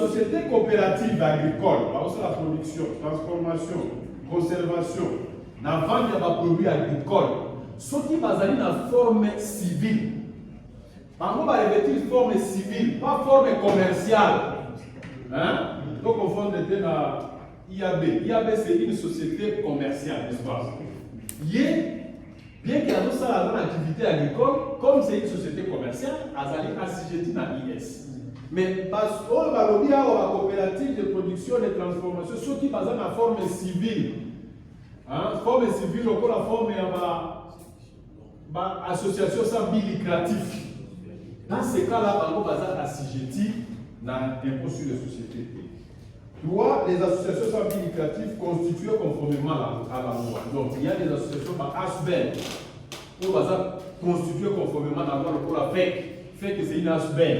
société coopérative agricole, c'est la production, transformation, conservation, la vente de produits agricoles, ce qui va dans la forme civile. Par contre, on va revêtir forme civile, pas forme commerciale. Hein? Donc, on fonde dans IAB. IAB, c'est une société commerciale, n'est-ce pas? Bien qu'il y ait une activité agricole, comme c'est une société commerciale, elle est assujettie à l'IS. Mais parce qu'on va le dire à la coopérative de production et de transformation, ce qui basent la forme civile. Hein? Forme civile, on la forme de l'association sans but lucratif. Dans ce cas-là, on va être assujetti à l'impôt sur les sociétés. Toi, les associations sans but lucratif constituées conformément à la loi. Donc, il y a des associations par ASBEN. On va être constituées conformément à la loi pour la FEC. FEC, c'est une ASBEN.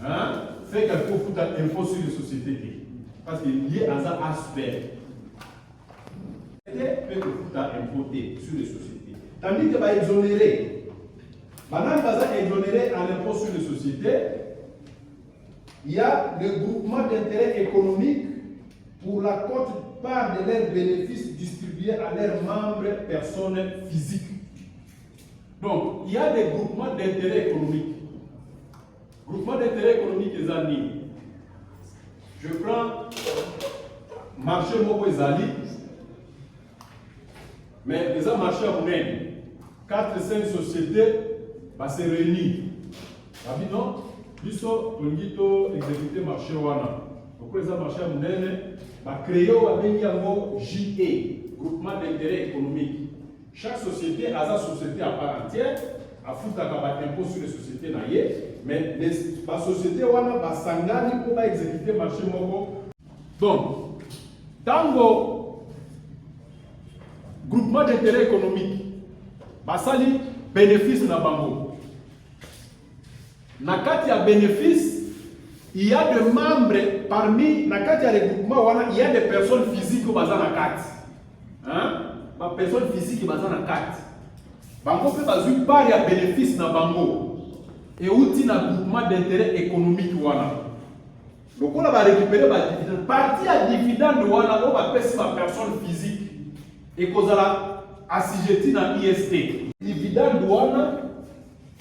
Hein? FEC, il faut foutre l'impôt sur les sociétés. Parce qu'il y a un ASBEN. FEC, il faut foutre l'impôt sur les sociétés. Tandis que va exonérer. Maintenant, il va exonérer à l'impôt sur les sociétés. Il y a le groupement d'intérêt économique pour la quote-part de leurs bénéfices distribués à leurs membres personnes physiques. Donc, il y a des groupements d'intérêt économique. Groupement d'intérêt économique des années. Je prends marché Moko Ezali, mais les marchés à Mounen, 4-5 sociétés se réunissent. Non? Biso tongito exécuter marché wana. Pourquoi les marchés à Mounene va créer un JE, groupement d'intérêt économique. Chaque société a sa société à part entière, à foutre un impôt sur les sociétés naïe, mais la société wana va s'engager pour exécuter marché moko. Donc, tango groupement d'intérêt économique, va sali bénéfice na bango. Nakati ya bénéfice, il y a des membres parmi Nakati ya regroupement, il y a des personnes physiques qui sont dans Nakati. Hein? Des personnes physiques qui sont dans Nakati. Bango peut pas une part de bénéfice na bango. Et outil na groupement d'intérêt économique wana. Donc on va récupérer la dividende. Partie à dividende wana, on va payer ma personne physique. Et qu'on a assujetti dans IST. Dividende wana,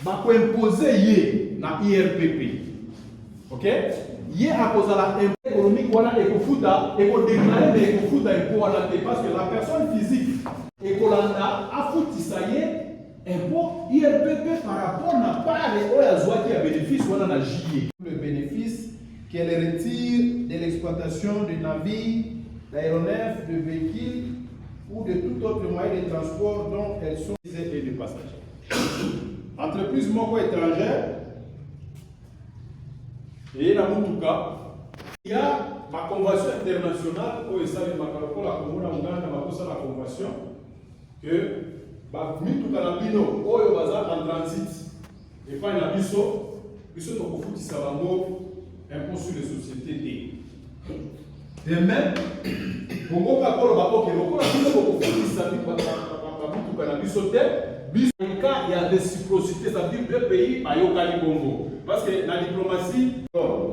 va imposer na IRPP. Ok? Yé à cause de l'impôt économique, voilà, et qu'on fouta, et qu'on déclare, et qu'on fouta impôt à la tête. Parce que la personne physique, et qu'on a foutu ça y est, impôt IRPP par rapport à part et à Zoa qui a bénéfice, on a JE. Le bénéfice qu'elle retire de l'exploitation de navires, d'aéronefs, de véhicules ou de tout autre moyen de transport dont elles sont et de passagers. Entreprise moko étrangère, et dans mon cas, il y a ma convention internationale où il s'agit de la convention que tout Canabino, où il va en transit, et pas un abisso, puisque nous avons fait impôt sur les sociétés. De même, Congo Kakolo Bako Keloko, il y a réciprocité, ça veut dire deux pays, Bayokali Bongo. Parce que dans la diplomatie,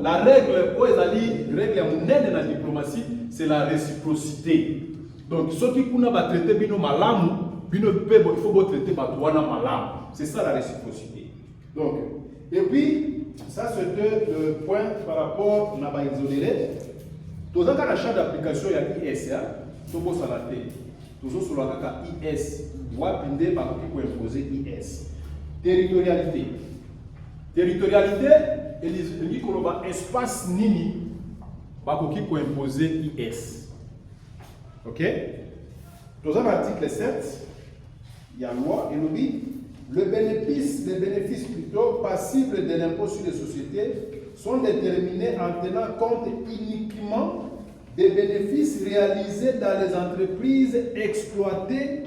la règle, de la diplomatie, c'est la réciprocité. Donc, ceux qui vont traiter bino malamu, il faut traiter batouana malamu. C'est ça la réciprocité. Donc, et puis, ça c'est deux points par rapport à la exonéré. Tous les cas champ d'application, il y a IS, tout le monde s'en a fait. Toujours sur la cas IS, doit imposer IS. Territorialité. Territorialité, il dit qu'on va espace nini, qui peut imposer IS. Ok? Dans l'article 7, il y a loi, et nous dit les bénéfices plutôt passibles de l'impôt sur les sociétés sont déterminés en tenant compte uniquement des bénéfices réalisés dans les entreprises exploitées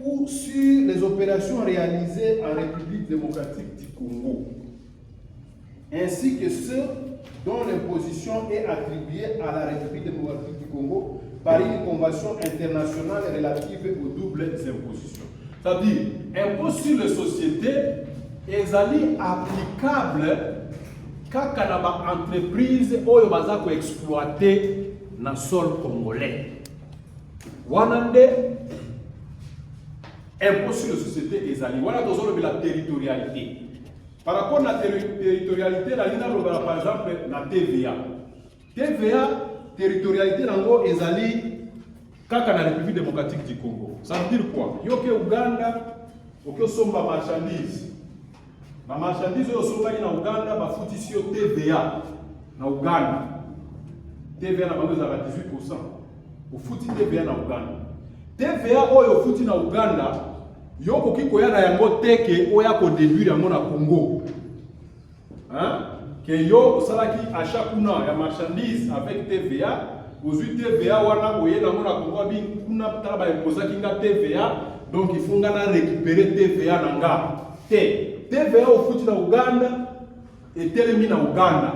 ou sur les opérations réalisées en République démocratique du Congo, ainsi que ceux dont l'imposition est attribuée à la République démocratique du Congo par une convention internationale relative aux doubles impositions. C'est-à-dire, impôt sur les sociétés est applicable kaka na ba entreprise oyo baza ko exploiter na sol congolais. Wanande impôt sur les sociétés ezali. Wana tozolo la territorialité. Par rapport à la territorialité, la ligne par exemple la TVA. TVA, territorialité nango ezali kaka na République démocratique du Congo. Ça veut dire quoi? Yoke Uganda, oke somba marchandise. La marchandise yo somba na Uganda ba futisi yo TVA na Uganda. TVA na bango za 18%. Au futi TVA na Uganda. TVA oyo futi na Uganda, yoko kiko ya na yango teke oya ko déduire yango na Congo. Hein? Que yo osalaki achat kuna ya marchandise avec TVA, aujourd'hui TVA wana oye na mona Congo bi kuna tala ba imposaki nga TVA, donc il faut ngana récupérer TVA na nga. TVA au futi na Uganda et telemi na Uganda.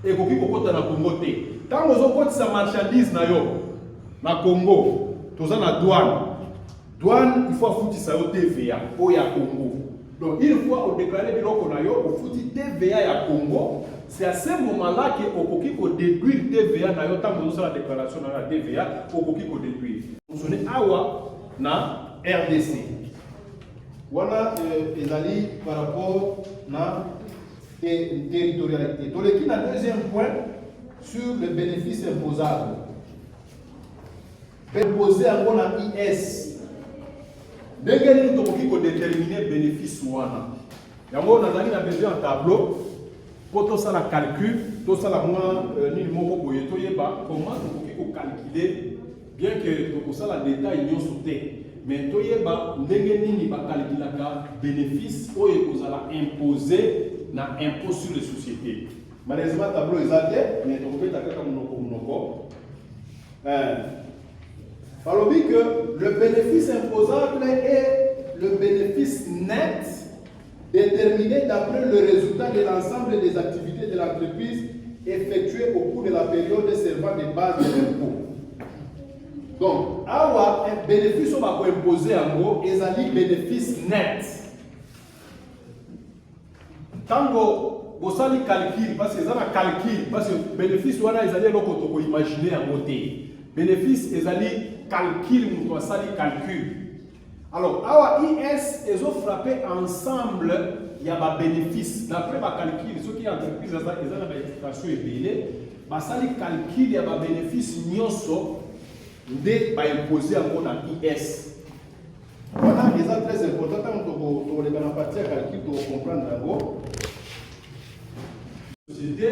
Et koki kokota na Congo te. Tango zo kotisa marchandise na yo na Congo, toza na douane. Douane, il faut foutre ça au TVA, au ya Congo. Donc, une fois on déclaré biloko na yo, on fouti TVA ya Congo. C'est à ce moment-là que on peut déduire TVA na yo tant que la déclaration na la TVA, on peut déduire. On sonne awa na RDC. Voilà ezali par rapport na territorialité. Donc, le deuxième point sur le bénéfice imposable. Imposé en on a IS. Dès que nous avons déterminer le bénéfice, nous avons besoin d'un tableau pour tout ça, le calcul, tout ça, comment nous calculer, bien que tout ça, le détail nous sauté. Mais tout ça, nous avons calculer le bénéfice pour imposer l'impôt sur les sociétés. Malheureusement, le tableau est allé, mais nous avons alors dit que le bénéfice imposable est le bénéfice net déterminé d'après le résultat de l'ensemble des activités de l'entreprise effectuées au cours de la période servant de base de l'impôt. Donc, avoir un bénéfice on va imposer en gros et ça dit bénéfice net. Quand vous avez calcul, parce que ça va calcul, parce que le bénéfice on a ils allaient imaginer en côté. Bénéfice et ali calcul nous doit sali calcul. Alors awa IS ils ont frappé ensemble il y a ba bénéfice d'après ba calcul ceux qui entreprise ça ils ont ba explication ébélé ba sali calcul il y a ba bénéfice nyonso de ba imposer encore dans IS. Voilà les très important quand on les dans partie calcul pour comprendre d'abord. Société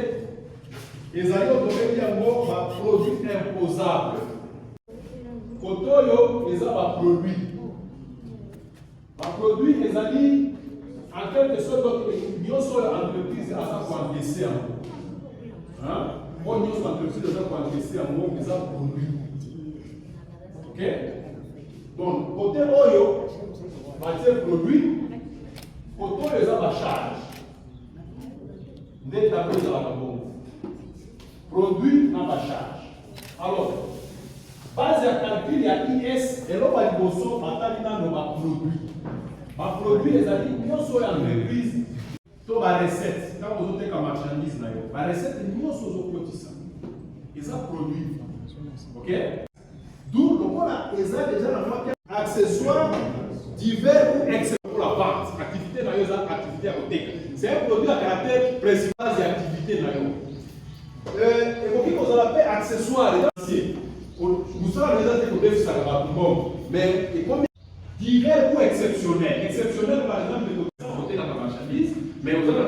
les alliés ont yango ba produit imposable. Kotoyo les a produit. Ba produit les alliés en quelque sorte nous sommes entreprise à sa encaisser en. Hein? Bon nous sommes entreprise à sa encaisser en mot les a produit. OK? Donc côté oyo ba produit kotoyo les a ba charge. Dès tableau de la bombe. Produit dans la charge. Alors, base à calcul, il y a IS, et là, il y a produit. Ma produit, les amis, nous sommes en entreprise, tout la recette. Quand vous avez une marchandise, la recette, nous sommes au quotidien. Ils ont produit. OK? D'où, le mot là, ils ont déjà la accessoires divers ou excellents pour la vente. Activité, activité à côté. C'est un produit à caractère principal des activités. Et vous avez accessoires, vous savez déjà que vous avez mais divers ou exceptionnels. Exceptionnels, par exemple, vous avez dans la marchandise, mais vous avez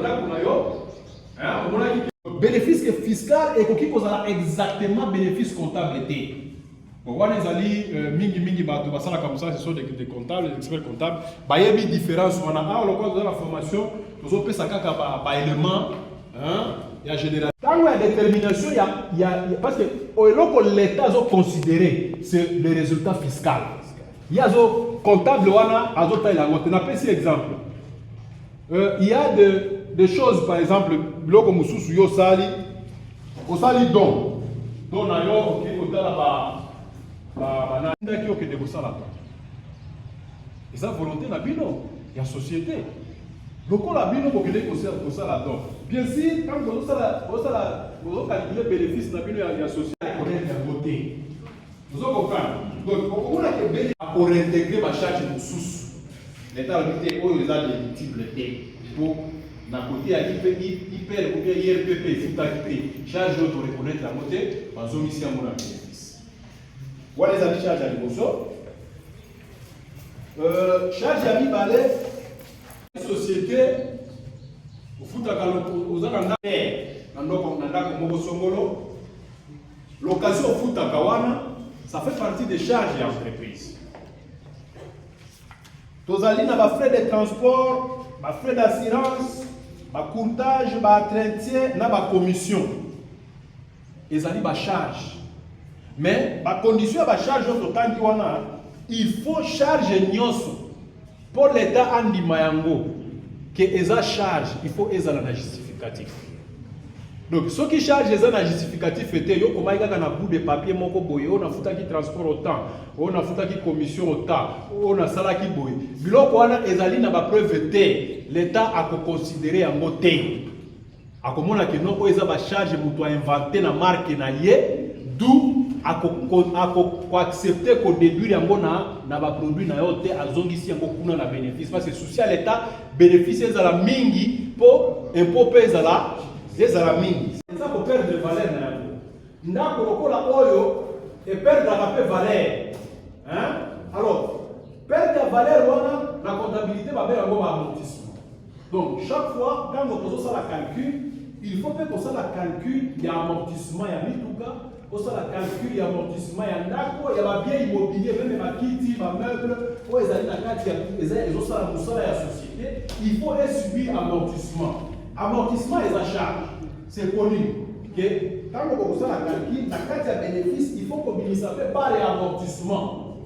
un bénéfice fiscal et vous avez exactement bénéfice comptable. Bon, les alliés, mingi comme ça, ce sont des comptables, des experts comptables. Il y a une différence. On a la formation, nous avons fait par élément. Il y a génération. Quand il y a détermination, il y a parce que l'État a considéré c'est le résultat fiscal. Il y a des comptables, on a pris exemple. Il y a des choses, par exemple, comme Moussou yo sali, au sali don. Don na yo, ok, au tala ba qui ok de ça là. Et ça volonté na bino, il y a société. Donc, on a bien nous ça là-dedans. Bien sûr, quand vous calculez le bénéfice, vous avez associé à la beauté. Vous comprenez? Donc, on a pour réintégrer ma charge de sous. L'État a dit que les gens éligibles pour la côté il perd ou bien IRPP, il faut charge de reconnaître la montée, en zone ici à mon bénéfice. Voilà les amis charges à l'immotion. Charge à mi-balai, société, au foot à Kalokuzana, l'occasion au foot à Kawana, ça fait partie des charges et entreprises. Tozali na ba frais de transport, ba frais d'assurance, ba courtage, ba entretien, na ba commission. Ezali ba charge. Mais ba condition ba charge total ki wana, il faut charge nyonso. Pour l'État andi mayango que eza charge, il faut ezala na justificatif. Donc ceux qui chargent les na justificatif était yo comment il y a un bout de papier moko boye, on a foutu qui transport autant, on a foutu qui commission autant, on a sala qui boye. Biloko wana ezali na ba preuve té, l'État a considéré en moté. A komona que non eza ba charge muto inventé na marque na ye, d'où a accepter ko déduire yango na ba produit na yo té azongisi yango kuna na bénéfice parce que souci à l'État bénéfice ezala mingi po impôt pezala ezala mingi. Ça pour perdre de valeur na yango. Ndako lokola oyo et perdre la valeur. Hein? Alors, perdre la valeur wana la comptabilité va faire un bon amortissement. Donc chaque fois quand on fait la calcul, il faut faire ça la calcul il y a amortissement il y a mituka, pour ça la calcul il y a amortissement il y a ndako, il y a bien immobilier même ma kiti, ma meuble, pour ezali na kati ils ont ça la musala ya société, il faut subir amortissement. Amortissement et sa charge, c'est connu. Okay? Quand on fait la calcul, la carte de bénéfice, il faut qu'on ça fait par les amortissements.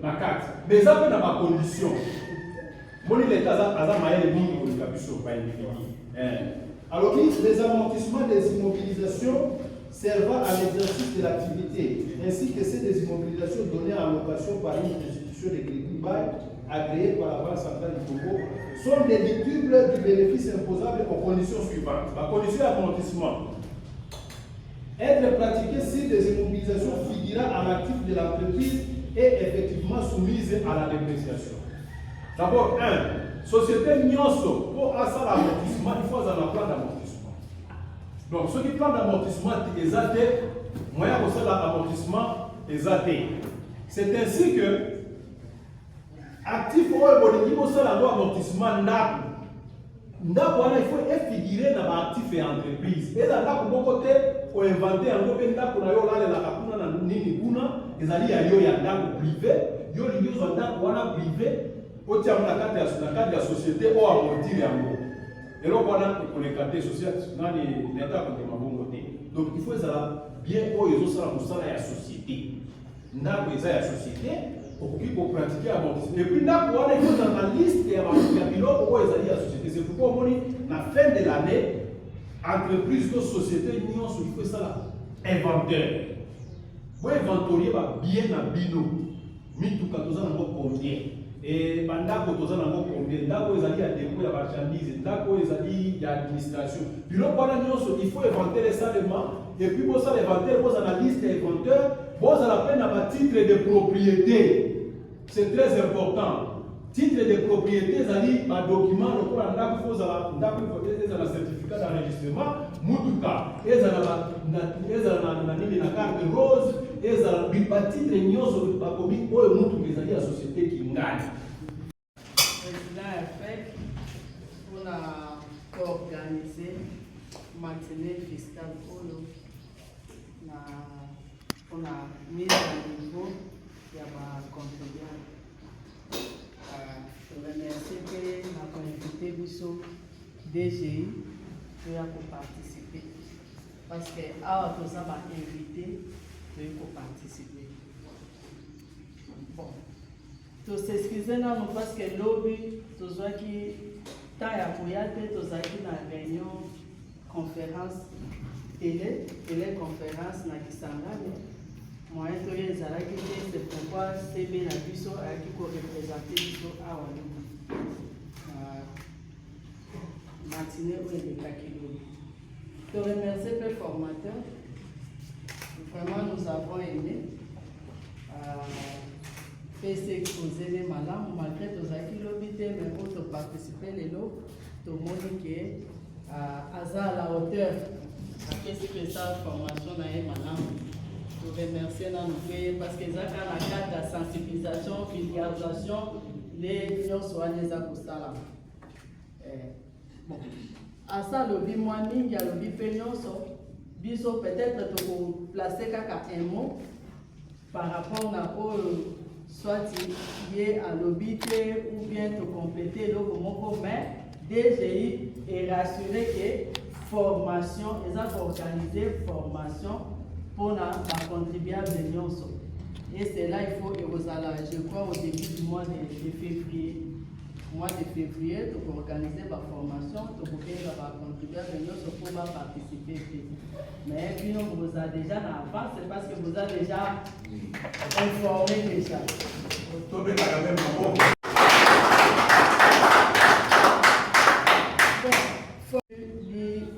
La carte. Mais ça peut dans ma condition. Mon l'État a maillé les lignes pour le capuchon. Alors, les amortissements des immobilisations servant à l'exercice de l'activité, ainsi que ceux des immobilisations données en location par une institution de crédit bail agréée par la Banque centrale du Congo, sont déductibles du bénéfice imposable aux conditions suivantes. La condition d'amortissement. Être pratiqué si des immobilisations figurant à l'actif de l'entreprise est effectivement soumise à la dépréciation. D'abord, 1. Société Nyonso, pour ça l'amortissement, il faut avoir un plan d'amortissement. Donc, ce qui plan d'amortissement est exacté, moyen pour ça l'amortissement est exacté. C'est ainsi que actif ou évolué pour ça la loi d'amortissement n'a. Ndako wana il faut figurer dans l'actif et entreprise. Et là ndako bon côté pour inventer un peu ndako na yo la la kapuna na nini kuna ezali ya yo ya ndako privé yo linyo za ndako wana privé otia na kati ya société o amortir yango. Et là wana pour les quartiers société nani l'État ko mabongo te. Donc il faut ça bien oyo zo sala musala ya société. Ndako eza ya société pour pratiquer amortissement. Et puis, là, pour aller dans la liste et à biloko où ils allaient à la société. C'est pourquoi, à la fin de l'année, entreprise ou société, nous avons fait ça là. Inventeur. Vous inventoriez bien à bino. Mituka, nous avons combien? Et pendant que nous avons combien? D'abord, ils allaient à dépôt de marchandises. D'abord, ils allaient à l'administration. Puis là, il faut inventer les salements. Et puis, pour ça, l'inventaire, vous avez la liste des inventeurs. Vous avez la peine à titre de propriété. C'est très important. Titre de propriété, c'est-à-dire un document, le cours un certificat d'enregistrement, Mutuka, et la carte rose, et un titre de la commune, ou la société qui gagne. On a organisé maintenir fiscal on a mis à niveau il y a ma contribuable. Je remercie que ma invité Bissot DGI pour participer. Parce que à tout ça m'a invité pour participer. Bon. Tout s'excuser non parce que lobby tout ça qui t'a appuyé tout ça qui na réunion conférence téléconférence na Kisangani. Moi, c'est pourquoi CB Nabiso a qui représenter Biso à Walou. matinée ou les kakilou. Je remercie le formateur. Vraiment, nous avons aimé faire s'exposer les malades, malgré tous les kilomètres, mais pour participer les lots, tout le monde qui est à la hauteur. Qu'est-ce que ça, formation dans les malades? Je remercie parce que ça, dans la cadre de sensibilisation, vulgarisation, les gens sont les accoustants. Bon. À ça, le bimoini, il y a le bipénion, biso peut-être pour placer un mot par rapport à soit lié à l'obité ou bien de compléter le mot, mais DGI est rassuré que formation, ils ont organisé formation pour la contribuable de l'Union. Et c'est là il faut, je crois, au début du mois de février. Mois de février, pour organiser la formation, pour pouvoir contribuer à l'Union pour participer. Mais puis on vous a déjà en avance, c'est parce que vous avez déjà informé déjà.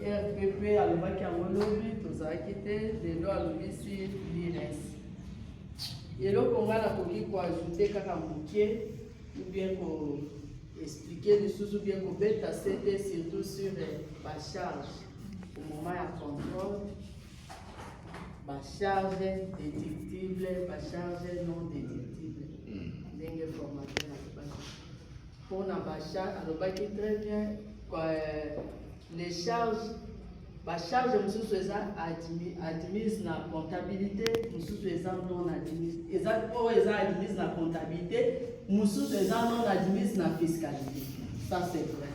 RPP à l'Obac à Molobi, tous à quitter, de l'eau à l'Obici, l'IRES. Et là, on va ajouter Kakamouké, ou bien pour expliquer les choses, ou bien pour mettre à c'était surtout sur la charge au moment de contrôle, la charge déductible, la charge non déductible. Dengue formateur pour la charge, alors qui très bien les charges, la charge nous faisons admise la comptabilité, nous faisons non admise, admise la comptabilité, nous faisons non admise la fiscalité. Ça c'est vrai.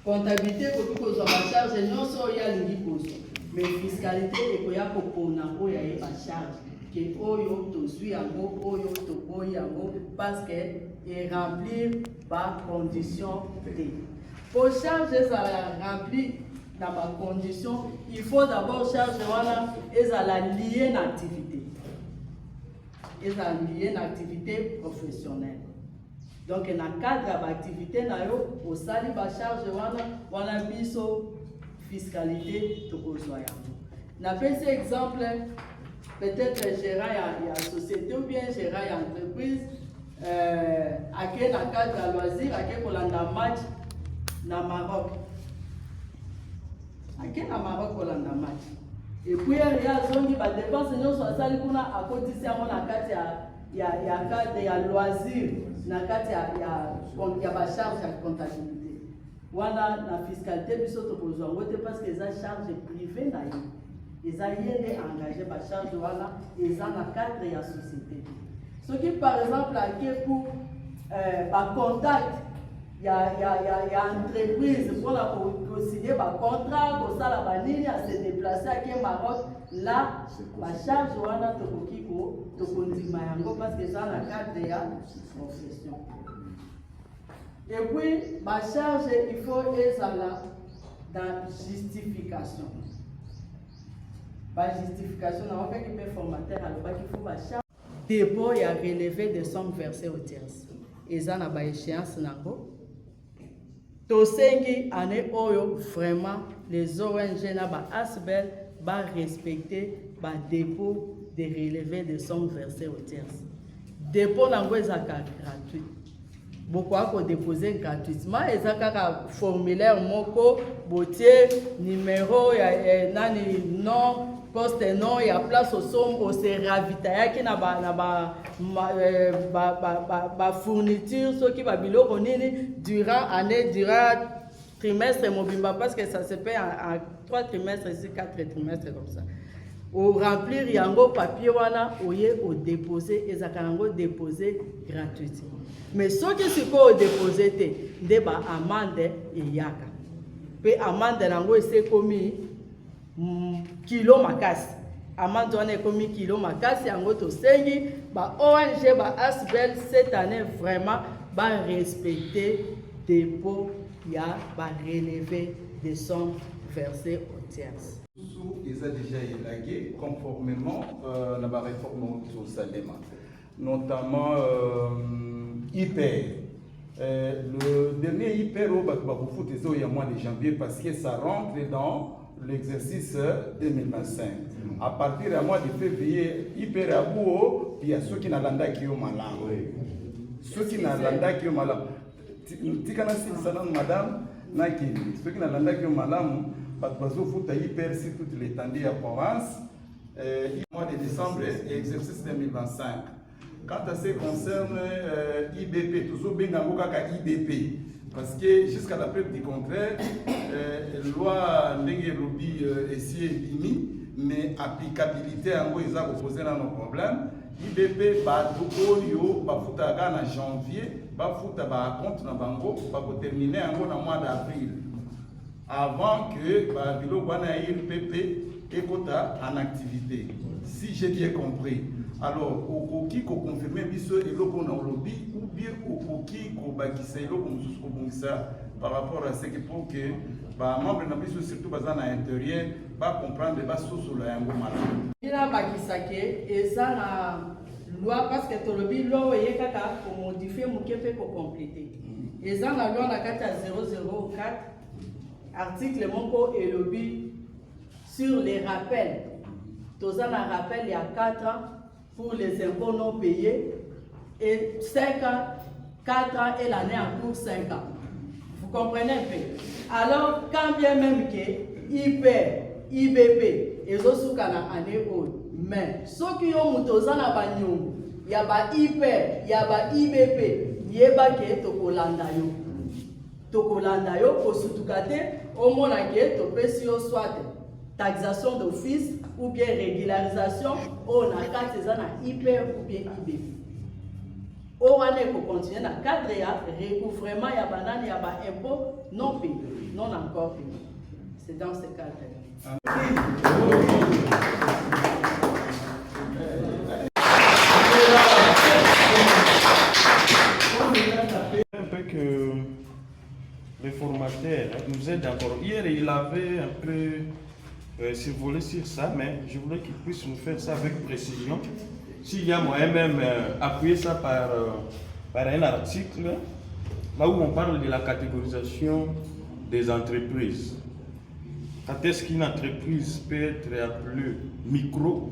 Comptabilité pour que la charge non soit l'indication, mais fiscalité et qu'il y a pour la charge. Que oyo to suit en gros, oyo to boy en gros, parce que est remplir par condition T. Pour charger ça remplir dans ma condition, il faut d'abord charger voilà et ça la lier une activité. Et ça lier une activité professionnelle. Donc dans le cadre de l'activité au sali ba charge voilà biso fiscalité to kozoya. Na pese exemple peut-être gérant la société ou bien gérant l'entreprise, à quel cadre de loisir, à quel match dans Maroc. À quel Maroc pour le match. Et puis il y a des zones qui dépensent à côté de il y a cadre loisir, il y a charge de comptabilité. Voilà la fiscalité, parce que c'est charge privée. Ils ont engagé par charge de voilà, ils ont la cadre de la société. Ce qui, par exemple, pour par contact, il y a une entreprise pour signer un contrat, pour ça, la vanille, à se déplacer à Maroc. Là, la charge de voilà, de continuer parce que ça, la cadre de la profession. Et puis, la charge, il faut être dans justification. La justification, on fait qu'il y formateur alors qu'il faut la charge. Dépôt et à relever des sommes versées aux tierces. Et ça n'a pas échéance. Tosengi année oyo vraiment les ONG na ba ASBEL va respecter ba dépôt de relever des sommes versées aux tierces. Dépôt nango ezaka gratuit. Beaucoup à déposer gratuitement et ça un formulaire moko botier numéro nani nom poste non il y a place au somme au se ravitailler qui na ba fourniture ce qui va biloko nini durant année durant trimestre mobimba parce que ça se fait en 3 trimestres ici 4 trimestres comme ça. Au remplir yango papier wana oye au déposer et ça kango déposer gratuitement. Mais ce qui se peut au déposer te de ba amende et yaka. Pe amende nango c'est commis kilo makasi. Amende wana commis kilo makasi yango to sengi ba ONG ba ASBEL cette année vraiment ba respecter dépôt ya ba relever des sommes versées aux tierces. Ils ont déjà élagué conformément à la réforme au Salema, notamment IPR. Le dernier IPERO, il y a mois de janvier parce que ça rentre dans l'exercice 2025. À partir du mois de février, IPERO, il y a ceux qui n'ont pas malade. Ceux qui n'ont pas malade. Madame, ceux qui n'ont pas malade, parce que si toute l'étendue à Provence, mois de décembre, exercice 2025. Quant à ce qui concerne IBP, toujours bien IBP, parce que jusqu'à la preuve du contraire, loi Ndegerobi est bini, mais applicabilité en gros, ils ont posé nos problèmes. IBP, Badoyo, Bafutaga en janvier, Bafuta compte na bango, pour terminer en mois d'avril. Avant que Babilo Guanaïr PP et en activité. Si j'ai bien compris. Alors, au qui qu'on confirme biso et l'eau qu'on a lobby ou bien au qui qu'on bakissa et l'eau qu'on ça par rapport à ce qui pour que membres n'a biso surtout basé à l'intérieur va comprendre les bases sur le yango malade. Il a bakissa que et ça la loi parce que tout le lobby loi est kaka pour modifier mon kepe pour compléter. Et ça la loi la 004 article moko et lobby sur les rappels. Tous un rappel il y a 4 ans pour les impôts non payés et 5 ans, 4 ans et l'année en cours 5 ans. Vous comprenez un peu? Alors, quand bien même que IPER, IBP, et autres année haute, mais ceux qui ont moutozan à Bagnon, il y a pas IPER, il y a pas IBP, il y a pas que Tokolanda yo. Tokolanda yo, pour surtout au moins que Topesio soit taxation d'office ou bien régularisation, on a 4 ans à IPER ou bien IBP. On va continuer dans le cadre de recouvrement, il y a banane, il y a impôt non payé, non encore payé. C'est dans ce cadre-là. Un peu que le formateur nous aide encore. Hier, il avait un peu survolé sur ça, mais je voulais qu'il puisse nous faire ça avec précision. S'il y a moyen même appuyer ça par un article, là où on parle de la catégorisation des entreprises. Quand est-ce qu'une entreprise peut être appelée micro,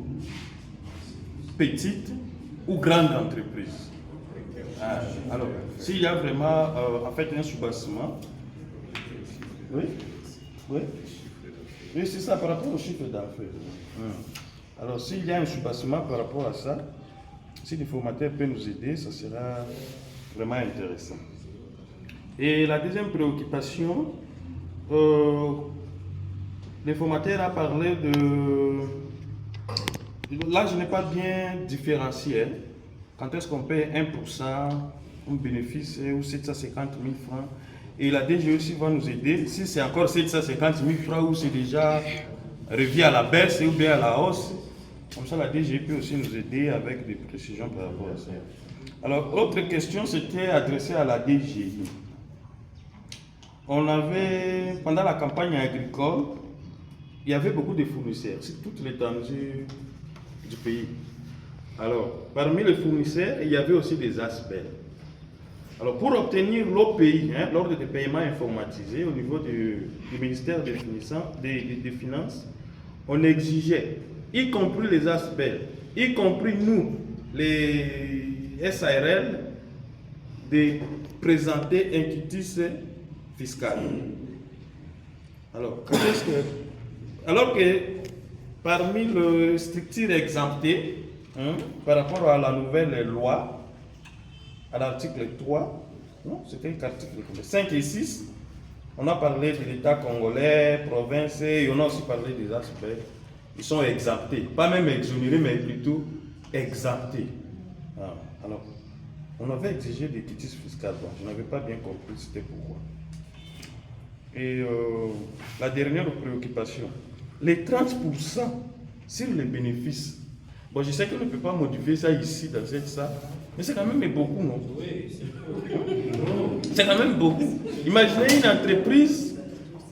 petite ou grande entreprise? Alors, s'il y a vraiment en fait un soubassement, oui, c'est ça par rapport au chiffre d'affaires. Alors, s'il y a un soubassement par rapport à ça, si le formateur peut nous aider, ça sera vraiment intéressant. Et la deuxième préoccupation, le formateur a parlé de... Là, je n'ai pas bien différencié. Quand est-ce qu'on paye 1% un bénéfice ou 750 000 francs. Et la DG aussi va nous aider, si c'est encore 750 000 francs ou c'est déjà revu à la baisse ou bien à la hausse. Comme ça, la DG peut aussi nous aider avec des précisions par rapport à ça. Alors, autre question, c'était adressée à la DGI. On avait, pendant la campagne agricole, il y avait beaucoup de fournisseurs, c'est toute l'étendue du pays. Alors, parmi les fournisseurs, il y avait aussi des aspects. Alors, pour obtenir l'OPI, l'ordre de paiement informatisé au niveau du ministère des Finances, on exigeait, y compris les aspects, y compris nous, les SARL, de présenter un quitus fiscal. Alors, alors que parmi les structures exemptées, par rapport à la nouvelle loi, à l'article 3, c'était l'article 5 et 6, on a parlé de l'État congolais, province, et on a aussi parlé des aspects. Ils sont exemptés, pas même exonérés, mais plutôt exemptés. Alors, on avait exigé des quitus fiscales, je n'avais pas bien compris c'était pourquoi. Et la dernière préoccupation, les 30% sur les bénéfices. Bon, je sais qu'on ne peut pas modifier ça ici dans cette salle, mais c'est quand même beaucoup, non? Oui, c'est quand même beaucoup. Imaginez une entreprise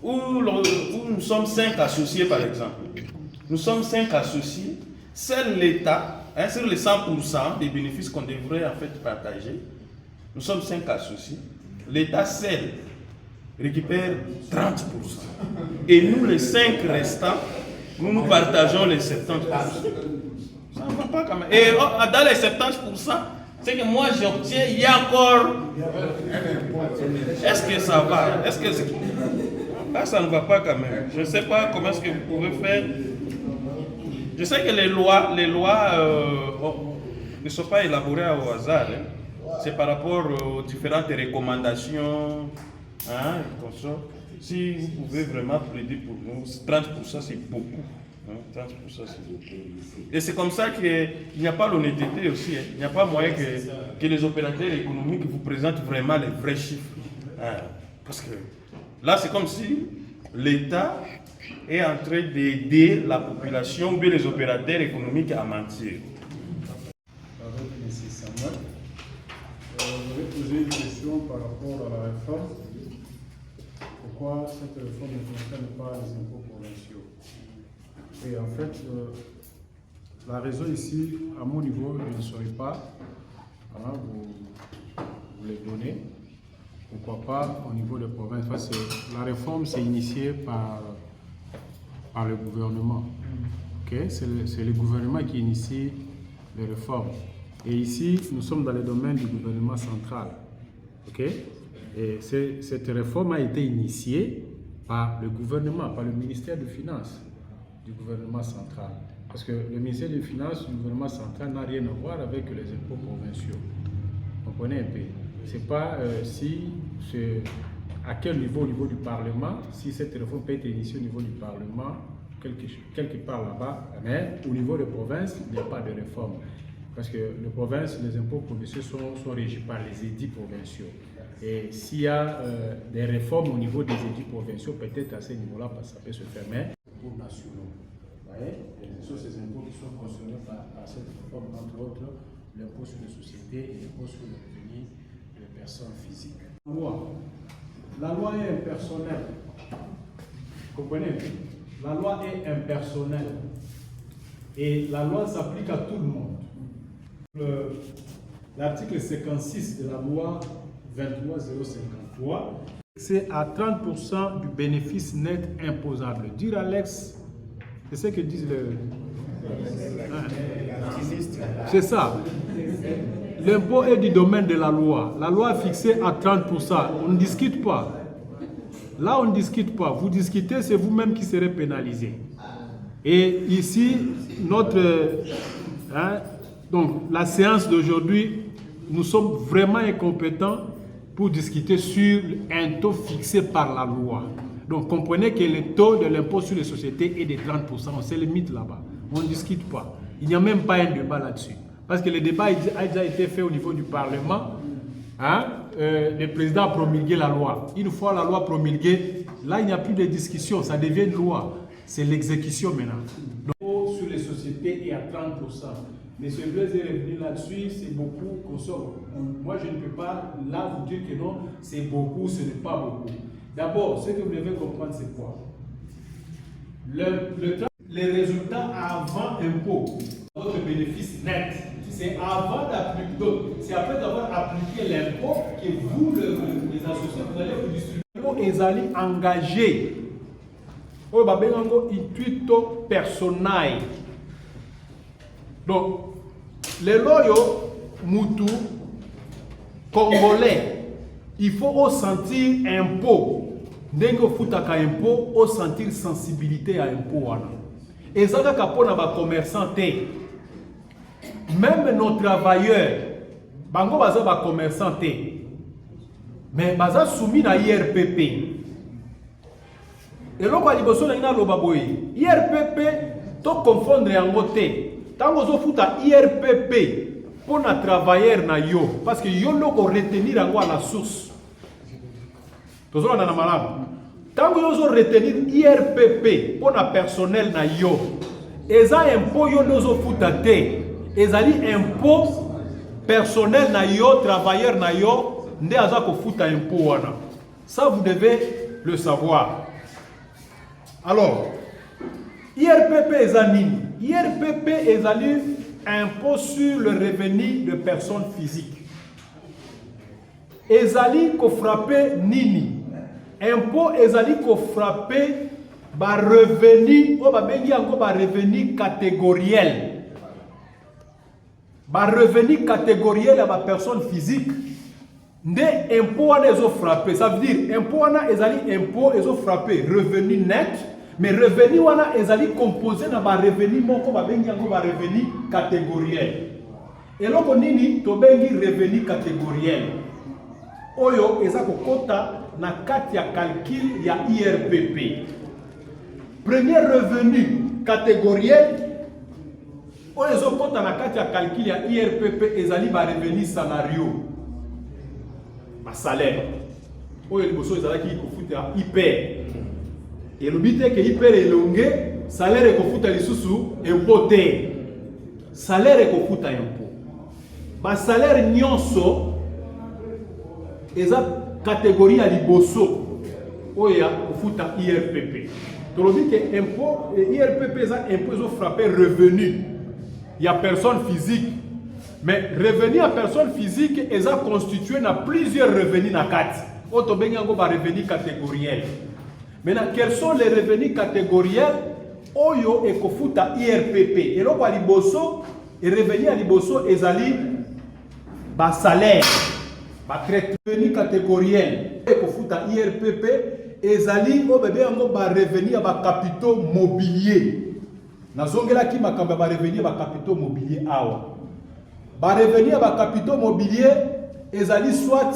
où nous sommes 5 associés, par exemple. Nous sommes 5 associés, seul l'État, sur les 100% des bénéfices qu'on devrait en fait partager, nous sommes 5 associés. l'État seul récupère 30%. Et nous, les 5 restants, nous partageons les 70%. Ça ne va pas quand même. Et dans les 70%, c'est que moi j'obtiens, il y a encore. Est-ce que ça va? Est-ce que là, ça ne va pas quand même. Je ne sais pas comment est-ce que vous pouvez faire. Je sais que les lois ne sont pas élaborées au hasard. Hein. C'est par rapport aux différentes recommandations. Hein, comme ça. Si vous pouvez vraiment plaider pour nous, 30% c'est beaucoup. 30% c'est beaucoup. Et c'est comme ça qu'il n'y a pas l'honnêteté aussi. Hein. Il n'y a pas moyen que les opérateurs économiques vous présentent vraiment les vrais chiffres. Hein. Parce que là, c'est comme si l'État est en train d'aider la population ou bien les opérateurs économiques à mentir. Avec M. Samuel, je vais poser une question par rapport à la réforme. Pourquoi cette réforme ne concerne pas les impôts provinciaux? Et en fait, la raison ici, à mon niveau, je ne saurais pas vous les donner. Pourquoi pas au niveau des provinces? Parce que la réforme, c'est initié par le gouvernement. Okay? C'est le gouvernement qui initie les réformes. Et ici, nous sommes dans le domaine du gouvernement central. Okay? Et cette réforme a été initiée par le gouvernement, par le ministère des Finances du gouvernement central. Parce que le ministère des Finances du gouvernement central n'a rien à voir avec les impôts provinciaux. Vous comprenez un peu? C'est pas à quel niveau, au niveau du Parlement, si cette réforme peut être initiée au niveau du Parlement, quelque part là-bas, mais au niveau des provinces, il n'y a pas de réforme. Parce que les provinces, les impôts provinciaux sont régis par les édits provinciaux. Et s'il y a des réformes au niveau des édits provinciaux, peut-être à ce niveau-là, ça peut se faire, mais pour nationaux. Vous voyez, ce sont ces impôts qui sont concernés par cette réforme, entre autres, l'impôt sur les sociétés et l'impôt sur le revenu des personnes physiques. La loi est impersonnelle. Vous comprenez? La loi est impersonnelle. Et la loi s'applique à tout le monde. L'article 56 de la loi 23053, c'est à 30% du bénéfice net imposable. Dire Alex, c'est ce que disent les... C'est ça. L'impôt est du domaine de la loi. La loi est fixée à 30%. On ne discute pas. Là, on ne discute pas. Vous discutez, c'est vous-même qui serez pénalisé. Et ici, donc, la séance d'aujourd'hui, nous sommes vraiment incompétents pour discuter sur un taux fixé par la loi. Donc, comprenez que le taux de l'impôt sur les sociétés est de 30%. On se limite là-bas. On ne discute pas. Il n'y a même pas un débat là-dessus. Parce que le débat a déjà été fait au niveau du Parlement. Le président a promulgué la loi. Une fois la loi promulguée, là, il n'y a plus de discussion. Ça devient une loi. C'est l'exécution maintenant. Donc, sur les sociétés est à 30%. Mais ce Blaise est revenu là-dessus, c'est beaucoup qu'on sort. Moi, je ne peux pas là vous dire que non, c'est beaucoup, ce n'est pas beaucoup. D'abord, ce que vous devez comprendre, c'est quoi? Les résultats avant impôt, votre bénéfice net, c'est avant d'appliquer, c'est après d'avoir appliqué l'impôt que vous, les associés, vous allez vous distribuer. Ils allaient engager. Oh, bah, ben, un tuto personnel. Donc, les loyaux, Moutou, Congolais, il faut au sentir impôt. Dengo futaka impôt, au sentir sensibilité à impôt. Et ça, c'est pour les commerçants. Même nos travailleurs, bango baza ba commerçants, mais baza soumis à IRPP. Et là, quand liboso na ina loba boy, IRPP, to confondre yango te. Tango zo futa IRPP pour na travailleur na yo, parce que yo loko retenir yango à la source. Tozo na malamu. Tango yo zo retenir IRPP pour na personnel na yo, eza impôt yo nozo futa te. Ezali impôt personnel na yo, travailleur na yo, nde aza ko futa impôt wana. Ça vous devez le savoir. Alors, IRPP ezali IRPP ezali impôt sur le revenu de personnes physiques. ezali ko frapper nini? Impôt ezali ko frapper ba revenu o ba bengi yango ba revenu catégoriel. Ba revenu catégoriel ya ba personne physique. Nde impôt wana ezo frapper. Ça veut dire impôt wana ezali impôt ezo frapper revenu net, mais revenu wana ezali composé na ba revenu moko ba bengi yango ba revenu catégoriel. Eloko nini to bengi revenu catégoriel? Oyo eza kokota na kati ya calcul ya IRPP. Premier revenu catégoriel oyo ezokota na kati ya calcul ya IRPP ezali ba revenu salariaux. Ba salaire. Oyo liboso ezalaki kofuta hyper. Elobi te ke hyper elonge salaire ekofuta lisusu impôt te. Salaire ekofuta impôt. Ba salaire nyonso eza catégorie ya liboso oya kofuta IRPP. Tolobi ke impôt IRPP eza impôt ezo frapper revenu ya personne physique. Mais revenu à personne physique est constitué dans plusieurs revenus na kati. Oto bengi yango ba revenu catégoriel. Maintenant, quels sont les revenus catégoriels? Oyo ekofuta IRPP. Et loko liboso, et revenu à liboso ezali ba salaire, ba revenu catégoriel. Ekofuta IRPP ezali o bebe yango ba revenu ya ba capitaux mobiliers. Nazongela ki makamba ba revenu ba capitaux mobiliers awa. Ba revenu ba capitaux mobiliers ezali soit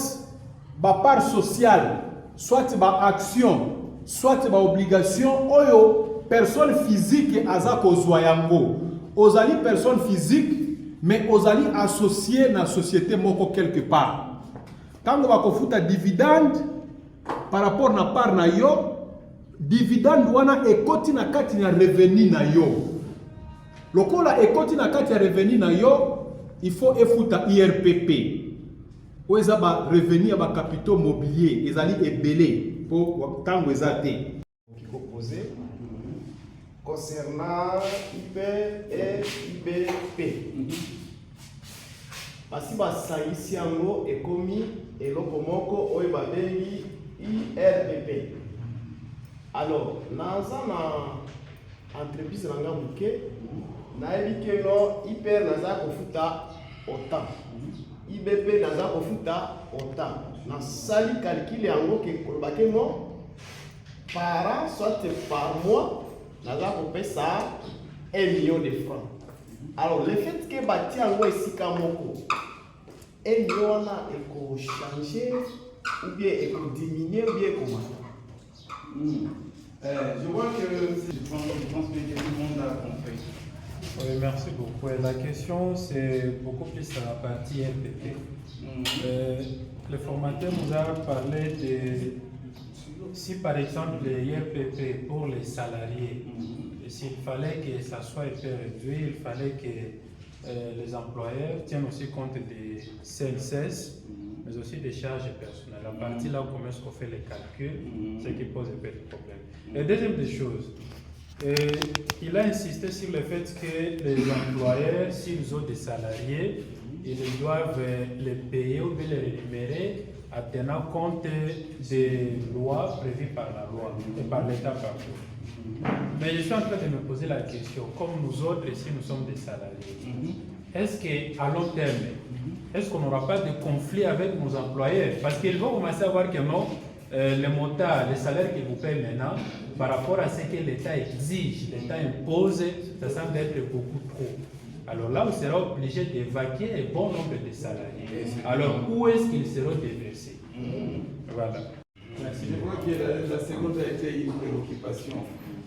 ba part sociale, soit ba action, soit ba obligation oyo personne physique aza kozwa yango. Ozali personne physique mais ozali associé na société moko quelque part. Tango ba kofuta dividende par rapport na part na yo, dividende wana ekoti na kati na revenu na yo. Lokola ekoti na kati ya revenu na yo, il faut efuta IRPP. Ou eza ba revenu ya ba capitaux mobiliers, ezali ebele pour tango ezate. Qui proposé concernant IPR et IBP. Basi basalisi yango ekomi eloko moko oyo babengi IRPP. Alors, naza na entreprise na nga muke, nayebi ke no IPR naza kofuta autant. IBP naza kofuta autant. Na sali calcul yango ke kolobake no par an, soit par mois, naza kopesa 1 million de francs. Alors, le fait que bati yango esika moko, 1 million wana eko changer ou bien eko diminuer ou bien comment? Je vois que je pense que tout le monde a compris. Oui, merci beaucoup. La question, c'est beaucoup plus à la partie RPP. Le formateur nous a parlé de si par exemple les IRPP pour les salariés, s'il fallait que ça soit réduit, il fallait que les employeurs tiennent aussi compte des CNSS, mais aussi des charges personnelles. La partie là où comment est-ce qu'on fait les calculs, c'est qui pose un peu de problème. Et deuxième des choses, il a insisté sur le fait que les employeurs, s'ils ont des salariés, ils doivent les payer ou bien les rémunérer en tenant compte des lois prévues par la loi et par l'État partout. Mais je suis en train de me poser la question, comme nous autres ici nous sommes des salariés, est-ce qu'à long terme, est-ce qu'on n'aura pas de conflit avec nos employeurs? Parce qu'ils vont commencer à voir que non, les montants, les salaires qu'ils vous payent maintenant, par rapport à ce que l'État exige, l'État impose, ça semble être beaucoup trop. Alors là, on sera obligé d'évacuer un bon nombre de salariés. Alors où est-ce qu'ils seront déversés? Voilà. Merci. Je crois que la seconde a été une préoccupation.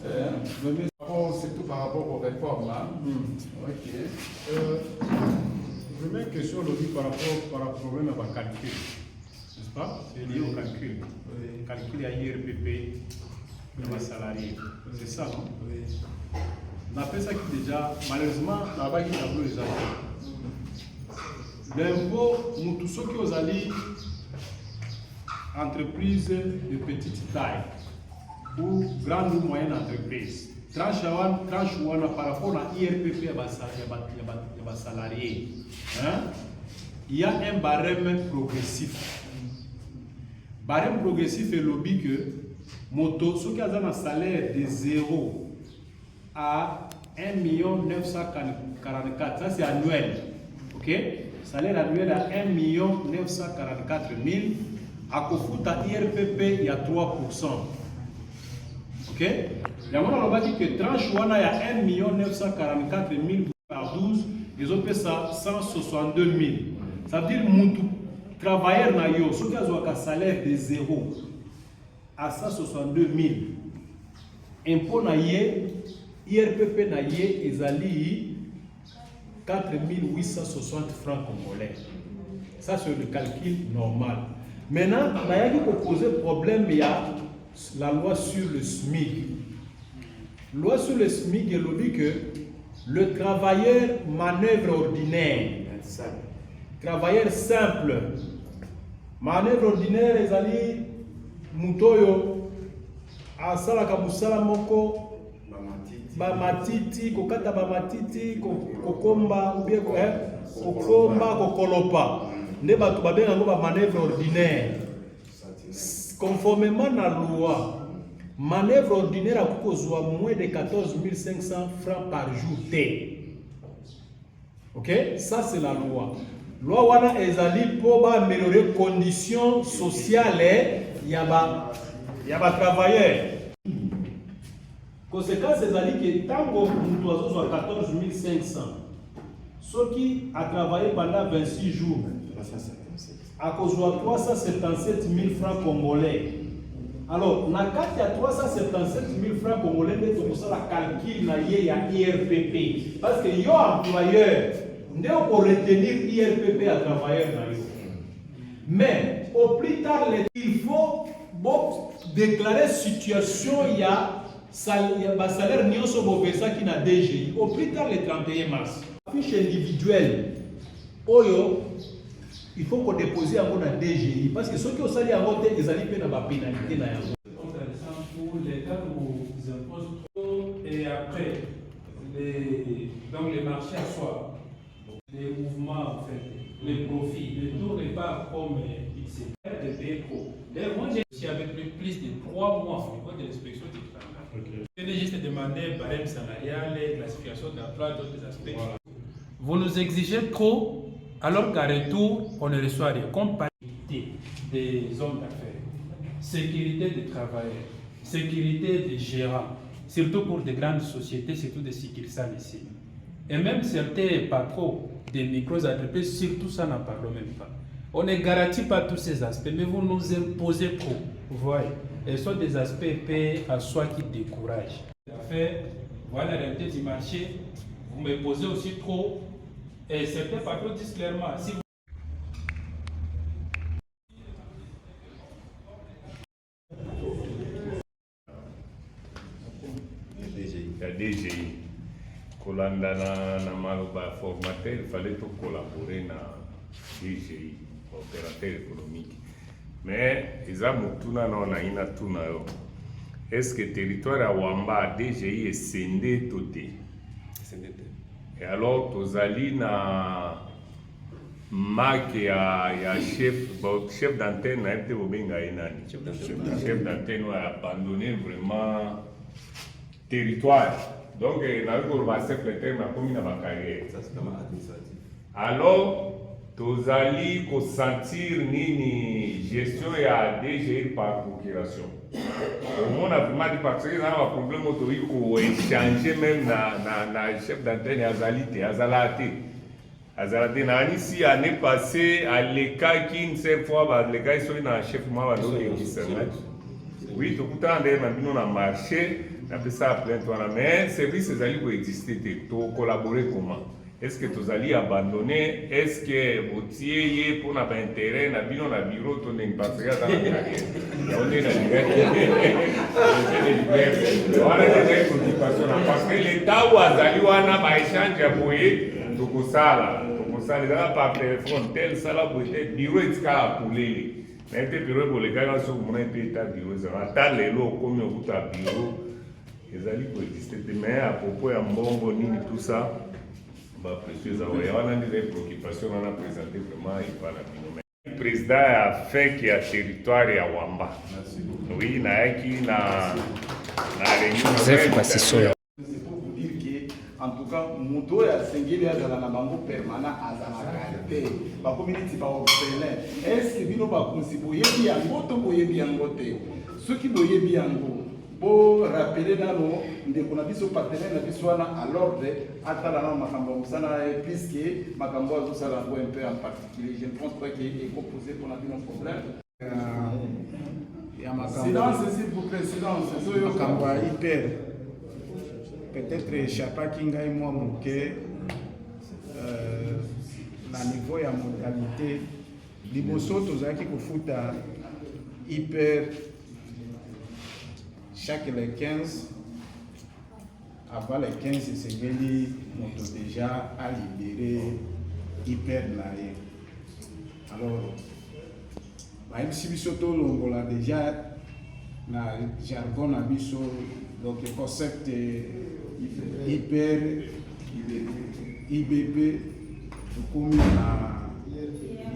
C'est tout par rapport aux réformes. Hein? Ok. Première question, par rapport au problème avec le calcul. N'est-ce pas? C'est lié au calcul. Le calcul à IRPP de ma salarié. C'est ça, non? Oui. On appelle ça qui déjà, malheureusement, on n'a pas qui a les impôts. L'impôt, nous tous ceux qui ont allé entreprises de petite taille ou grande ou moyenne entreprise. Tranche 1 par rapport à IRPP et à salarié. Il y a un barème progressif. barème progressif et lobby que moto ceux qui ont un salaire de 0 à 1 944, ça c'est annuel, ok, salaire annuel à 1 944 000, à Kofuta IRPP il y a 3%, ok, il y a que tranche wana il y a 1 944 000 par 12, ils ont fait ça 162 000, ça veut dire que travailleur na yo, ceux qui ont un salaire de 0 à 162 000, impôt na ye, IRPP na ye, ezali 4 860 francs congolais. Ça c'est le calcul normal. Maintenant, il y a qui poser problème, il y a la loi sur le SMIC. Loi sur le SMIC, il dit que le travailleur manœuvre ordinaire, travailleur simple, manœuvre ordinaire, ezali mutoyo asala kabusala moko ba matiti kokata ba matiti kokomba ou bien kokomba kokolopa nde batu babenga ngo ba manœuvre ordinaire. Conformément à la loi, manœuvre ordinaire a kozwa moins de 14 500 francs par jour. Ok, ça c'est la loi. Loi wana ezali pour améliorer les conditions sociales ya ba travailleurs. Conséquence ezali que tango mutu azozwa 14 500, ceux qui a travaillé pendant 26 jours a kozwa 377 000 francs congolais. Alors, na kati ya 377 000 francs congolais, nous avons la calcul na ye ya IRPP. Parce que yo employeur, nous pour retenir IRPP à travailleur na yo. Mais, au plus tard, il faut déclarer situation, il y a salaire nyonso bopesa qui na DGI. Au plus tard, le 31 mars. Fiche individuelle, oyo, il faut qu'on dépose un mot dans DGI parce que ceux qui ont sali à voter, ils allaient payer la pénalité. Pour l'État nous impose trop et après, donc les marchés à soi, les mouvements, en fait, les profits, le tour n'est pas comme il s'est fait de payer trop. D'ailleurs, moi j'ai avec plus de 3 mois au niveau de l'inspection du travail. J'ai juste demandé barème salarial, classification d'emploi, d'autres aspects. Voilà. Vous nous exigez trop. Alors qu'à retour, on ne reçoit rien. Compatibilité des hommes d'affaires, sécurité des travailleurs, sécurité des gérants, surtout pour des grandes sociétés, surtout des succursales ici. Et même certains patrons des micro-entreprises, surtout ça n'en parle même pas. On ne garantit pas tous ces aspects, mais vous nous imposez trop. Vous voyez, et ce sont des aspects à soi qui découragent. Voilà la réalité du marché. Vous me posez aussi trop. Et certains patrons disent clairement, si vous... La DGI, Kolanda na maloba formateur, il fallait tout collaborer na DGI, opérateur économique. Mais ils ont tout na ina tout na yo. Est-ce que le territoire à Wamba DGI est scindé tout? Et alors, tozali na marque ya chef d'antenne na FT Bobenga enani. Chef d'antenne a abandonné vraiment territoire. Donc, na ko ba secrétaire na komi na ba carrière. Ça c'est vraiment administratif. Alors, tozali ko sentir nini gestion ya DGI par procuration. On a vraiment dit parce que ça a un problème autorisé qu'on échanger même na chef d'antenne Azalate. Azalate n'a ici année passée à l'écart qui une seule fois l'écart ils sont dans chef moi va donner oui tout le temps d'ailleurs maintenant on a marché on fait ça plein toi mais service les alliés pour exister pour collaborer comment est-ce que tu allez abandonner est-ce que vous tiez pour n'avoir intérêt na bino na bureau ton parce que dans la carrière on est dans le parce que l'état où azali wana ba échange ya boye tokosala ezala par téléphone tel sala boye bureau etika apuleli na ete bureau bolekaka soki mona mpe eta bureau ezala ata lelo okomi okuta bureau ezali koexiste te mais à propos ya mbongo nini tout ça précieuse. Il y a une préoccupation, on a présenté vraiment, il parle président ya FEC ya territoire ya Wamba. Oui, naeki na Joseph Basisolo. C'est pour vous dire que, en tout cas, Mouto et Sengeli azala na bango permanent azala qualité. Ba community ba orphelin. Est-ce que bino ba konsibo yebi yango to boyebi yango te? Ceux qui boyebi yango, bo rappeler nano ndeko na biso partenaire na biso wana à l'ordre atala na makambo musana puisque makambo azo sala ngo un peu en particulier. Je ne pense pas qu'il est composé pour la bino problème. Silence s'il vous plaît, silence. Makambo hyper. Peut-être échappaki ngai mwa moke na niveau ya modalité liboso tozalaki kofuta hyper chaque les 15 avant les 15 esengeli moto déjà a libéré hyper na ye. Alors bayebisi biso tolongola déjà na jargon na biso, donc le concept hyper IBP comme na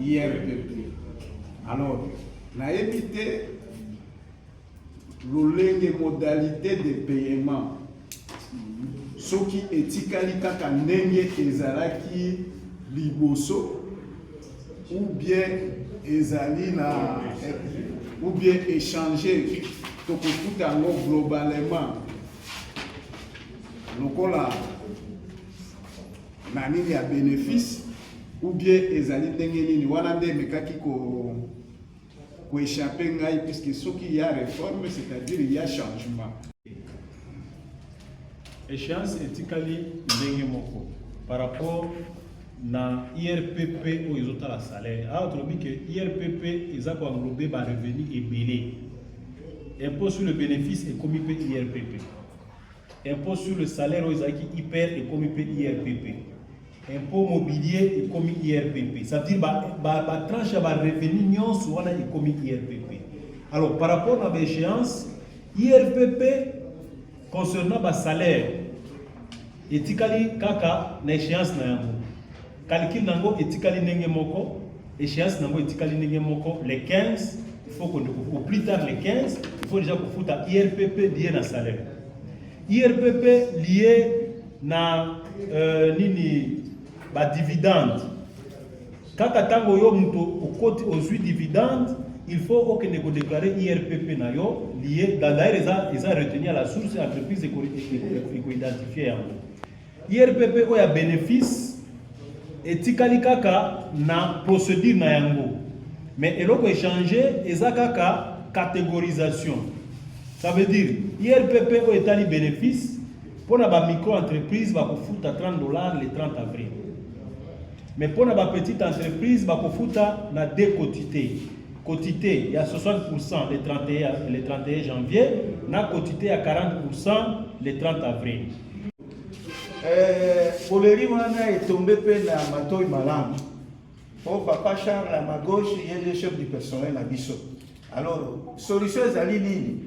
IRPP. Alors na éviter l'olenge modalité de paiement soki etikali kaka ndenge ezalaki liboso ou bien ezali na ou bien échanger tokofuta yango globalement lokola na nini ya bénéfice ou bien ezali ndenge nini wana nde emekaki koéchappe ngai puisque soki il y a réforme c'est-à-dire il y a changement. Échéance etikali ndenge moko par rapport na IRPP ou ils ont la salaire. Alors tu dis que IRPP ils ont englobé par revenu et belé. Impôt sur le bénéfice est commis par IRPP. Impôt sur le salaire ils ont qui hyper est commis par IRPP. Impôt mobilier est commis IRPP. Ça veut dire ba tranche ba revenu nion soit est commis IRPP. Alors par rapport à l'échéance IRPP concernant ba salaire etikali kaka na échéance na yango. Calcul nango etikali ndenge moko, échéance nango etikali ndenge moko, les 15, il faut au plus tard les 15, il faut déjà qu'on foute à IRPP lié na salaire. IRPP lié na nini ba dividende. Kaka tango yo muto au côté aux 8 dividendes, il faut que nous déclarer IRPP na yo lié d'ailleurs ils ont retenu à la source entreprise et identifier. IRPP o ya bénéfice etikali kaka na procédure na yango mais eloko échanger eza kaka catégorisation. Ça veut dire IRPP o etali bénéfice pour na ba micro entreprise ba kofuta $30 le 30 avril, mais pour na ba petite entreprise ba kofuta na deux quotité il y a 60% le 31 janvier na quotité à 40% le 30 avril. Poleri wana est tombé na matoi malamu. Pour papa Charles à ma gauche, il est le chef du personnel à Bisso. Alors, solution ezali nini?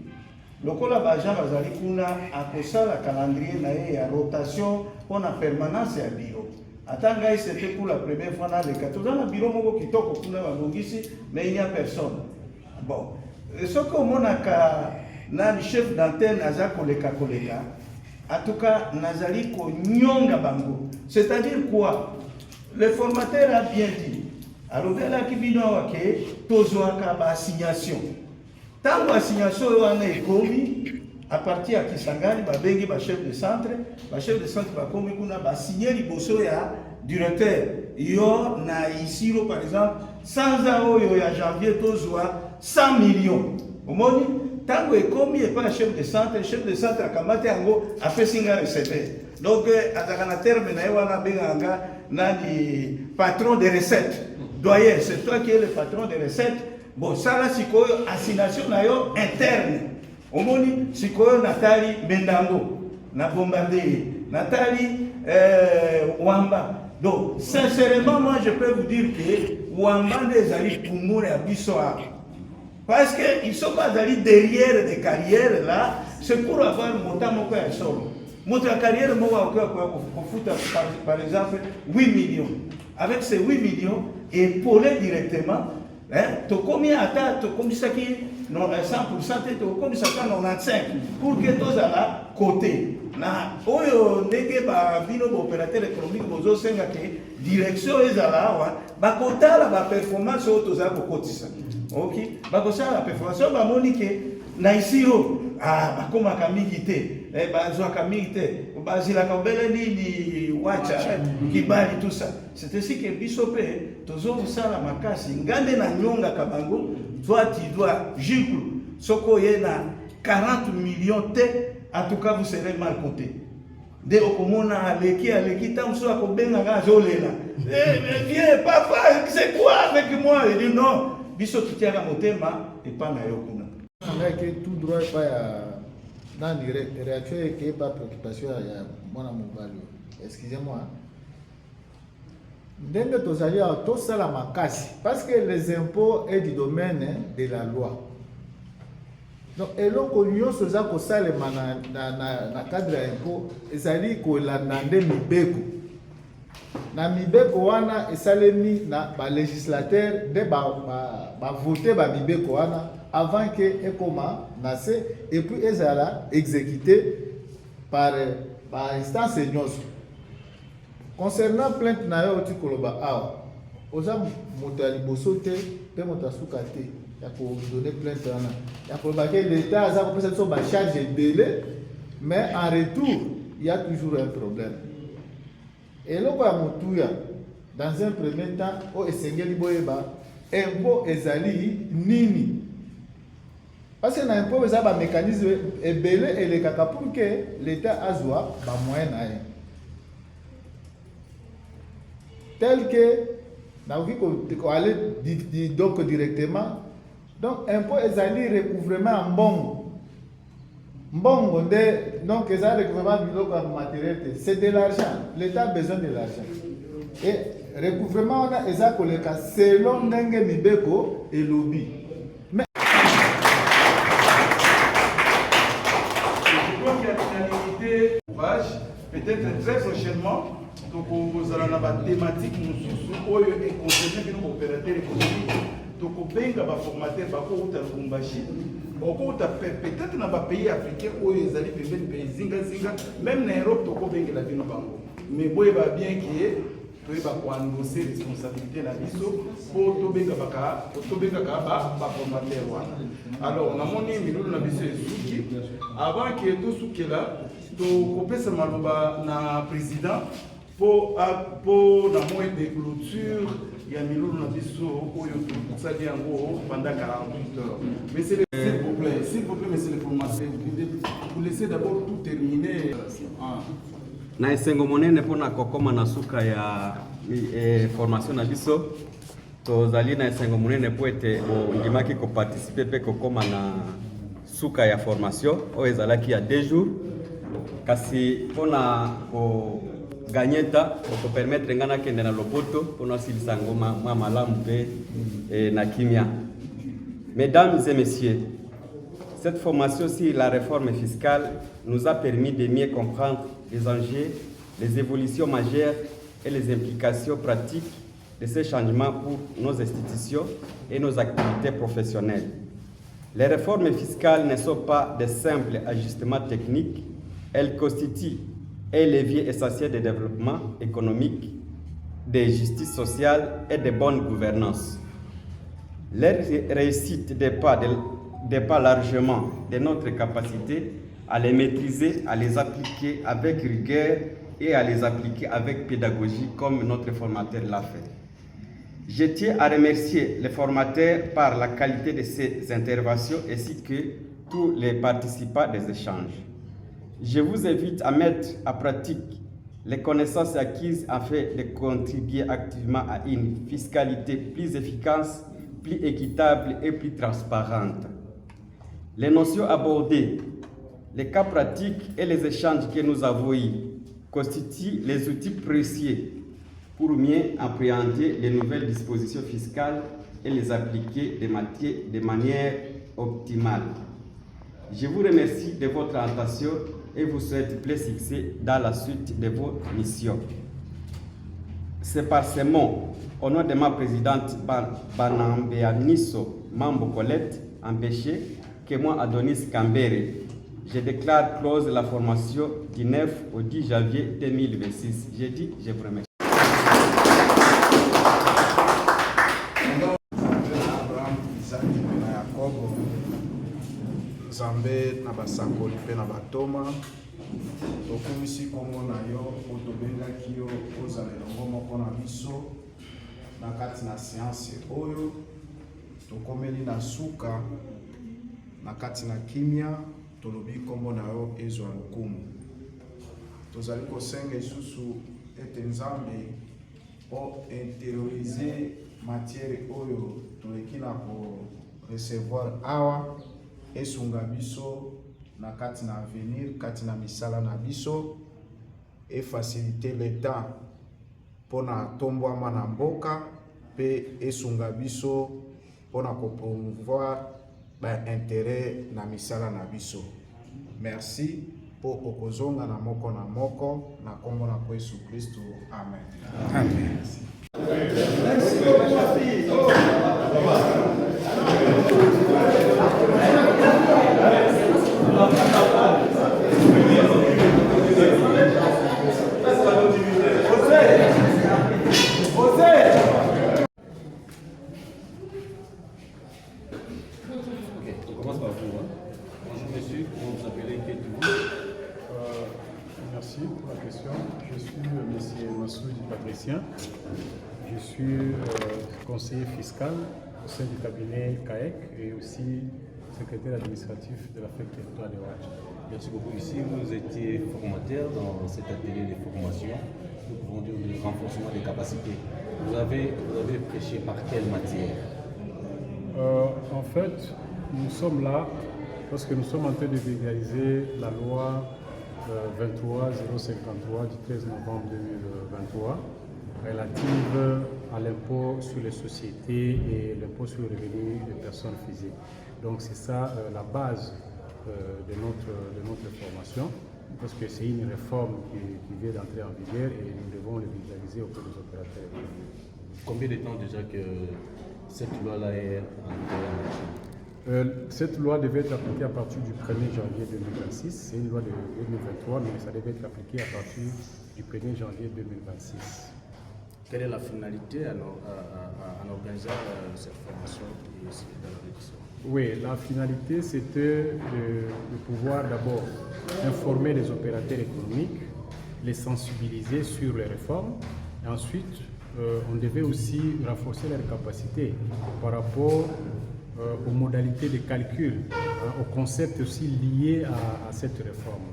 Lokola baja bazali kuna akosala calendrier na ye ya rotation pour la permanence ya bureau. Atanga c'était pour la première fois dans le 14 ans bureau moko kitoko kuna balongisi mais il n'y a personne. Bon, ce que monaka na le chef d'antenne aza koleka. En tout cas, Nazali ko nyonga bango. C'est-à-dire quoi? Le formateur a bien dit. Alors, là, qui vient à tozoaka ba assignation. Tant assignation wana ekomi à partir à Kisangani, ba bengi ba chef de centre ba komi kuna ba signer liboso ya directeur. Yo na isiro par exemple, sans oyo ya janvier tozoa 100 millions. Omoni tango ekomi et pas chef de centre akamate yango apesinga recette. Donc azaka terme na wana benganga nani patron de recettes. Doyen, c'est toi qui es le patron de recettes. Bon, ça là sikoyo assignation na yo interne. Omoni sikoyo Nathalie Bendango na bombardé, Nathalie Wamba. Donc sincèrement moi je peux vous dire que Wamba des ali pumure abisoa. Parce qu'ils ne sont pas allés derrière des carrières là, c'est pour avoir monté mon cœur solo. Monter la carrière, par exemple 8 millions. Avec ces 8 millions, épauler directement tokomi ata tokomisaki 100% te tokomisaka 95 pour que tozala côté na oyo ndenge bino baopérateur économique bozosenga te direction ezala awa bakotala baperformance oyo tozala kokotisa ok bakosala performance oyo bamoni ke na isiro bakomaka mingi te bazwaka mingi te bazilaka obele nini wacha kibali tout ça c'est ainsi que biso mpe tozosala makasi ngambe na nyongaka bango toi tu dois jucle soko ye na 40 millions te en tout cas vous serez mal compté de okomona aleki tamso akobenga nga zolela viens papa c'est quoi avec moi il dit non biso tutiaka motema epa na yo kuna que tout droit pas dans les réactions et pas préoccupation ya mwana mobali. Excusez-moi. Ndenge tozali à tout ça la makasi parce que les impôts est du domaine de la loi. Donc eloko nyonso za ko salema na cadre ya impôt ezali ko landande mibeko. Na mibeko wana esalemi na ba législateur de ba voter ba mibeko wana avant que ekoma nasse et puis ezala exécuté par instance nyonso. Concernant plainte na yo tikoloba awa oza moto ya liboso te pe moto asuka te ya ko donner plainte wana ya koloba que l'état aza kopesa so ba charge ebele mais en retour il y a toujours un problème. Et là quoi motuya dans un premier temps o esengeli boyeba impôt ezali nini parce que na impôt eza ba mécanisme ebele elekaka pour que l'état azwa ba moyen na ye tel que na ko aller donc directement donc impôt ezali recouvrement mbongo mbongo nde donc eza recouvrement biloko matériel c'est de l'argent l'état a besoin de l'argent et recouvrement wana eza koleka selon ndenge mibeko elobi mais peut-être très prochainement donc vous allez avoir des thématiques oyo et concerner nos opérateurs économiques donc benga ba formateur ba ko uta Lubumbashi okota peut-être na ba pays africains oyo ezali pembeni pays zinga même na Europe toko benga la bino bango mais boye ba bien qui to ba ko endosser responsabilité na biso pour to benga ka ba formateur wana alors na moni milulu na biso esuki avant que to sukela to kopesa maloba na président pour la moyen de clôture il y a milulu na biso oyo tosali yango pendant 48 heures. Mais s'il vous plaît, monsieur le formateur, vous laissez d'abord tout terminer. Na esengo monene pona kokoma na suka ya formation na biso tozali na esengo monene po ete ondimaki ko participer pe kokoma na suka ya formation oyo ezalaki ya 2 jours kasi pona ko ganyeta ko permettre ngana kende na lopoto pona silisa ngoma mwa malamu pe na kimia. Mesdames et messieurs, cette formation sur la réforme fiscale nous a permis de mieux comprendre les enjeux, les évolutions majeures et les implications pratiques de ces changements pour nos institutions et nos activités professionnelles. Les réformes fiscales ne sont pas de simples ajustements techniques, elles constituent un levier essentiel de développement économique, de justice sociale et de bonne gouvernance. Leur réussite dépend largement de notre capacité à les maîtriser, à les appliquer avec rigueur et à les appliquer avec pédagogie comme notre formateur l'a fait. Je tiens à remercier les formateurs par la qualité de ces interventions ainsi que tous les participants des échanges. Je vous invite à mettre en pratique les connaissances acquises afin de contribuer activement à une fiscalité plus efficace, plus équitable et plus transparente. Les notions abordées, les cas pratiques et les échanges que nous avons eus constituent les outils précieux pour mieux appréhender les nouvelles dispositions fiscales et les appliquer de manière optimale. Je vous remercie de votre attention et vous souhaite plein succès dans la suite de vos missions. C'est par ces mots, au nom de ma présidente Banambeaniso Mambo Colette, empêché, que moi, Adonis Kambere, je déclare close la formation du 9 au 10 janvier 2026. J'ai dit, je vous remercie. Nzambe na basakoli mpe na batoma tokumisi kombo na yo po tobengaki yo ozala elongo moko na biso na kati na sianse oyo tokomeli na suka na kati na kimia tolobi kombo na yo ezwa lokumu. Tozali kosenga lisusu ete Nzambe po interiorize matière oyo toleki na ko recevoir awa esunga biso na kati na avenir, kati na misala na biso, et faciliter le temps pona tombwama na mboka pe esunga biso pona ko promouvoir ba intérêt na misala na biso. Merci po okozonga na moko na kombo na Yesu Kristo. Amen. Amen. Merci pour la question. Je suis M. Massoudi Patricien. Je suis conseiller fiscal au sein du cabinet CAEC et aussi secrétaire administratif de la FEC Territoire de Ouadja. Merci beaucoup. Ici, vous étiez formateur dans cet atelier de formation, nous pouvons dire de renforcement des capacités. Vous avez prêché par quelle matière? En fait, nous sommes là parce que nous sommes en train de vulgariser la loi 23053 du 13 novembre 2023 relative à l'impôt sur les sociétés et l'impôt sur le revenu des personnes physiques. Donc c'est ça la base de notre formation, parce que c'est une réforme qui vient d'entrer en vigueur et nous devons le vulgariser auprès des opérateurs. Combien de temps déjà que cette loi-là est entrée en action? Cette loi devait être appliquée à partir du 1er janvier 2026. C'est une loi de 2023, mais ça devait être appliqué à partir du 1er janvier 2026. Quelle est la finalité en organisant cette formation ici dans la réduction? Oui, la finalité c'était de pouvoir d'abord informer les opérateurs économiques, les sensibiliser sur les réformes, et ensuite on devait aussi renforcer leurs capacités par rapport aux modalités de calcul, aux concepts aussi liés à cette réforme.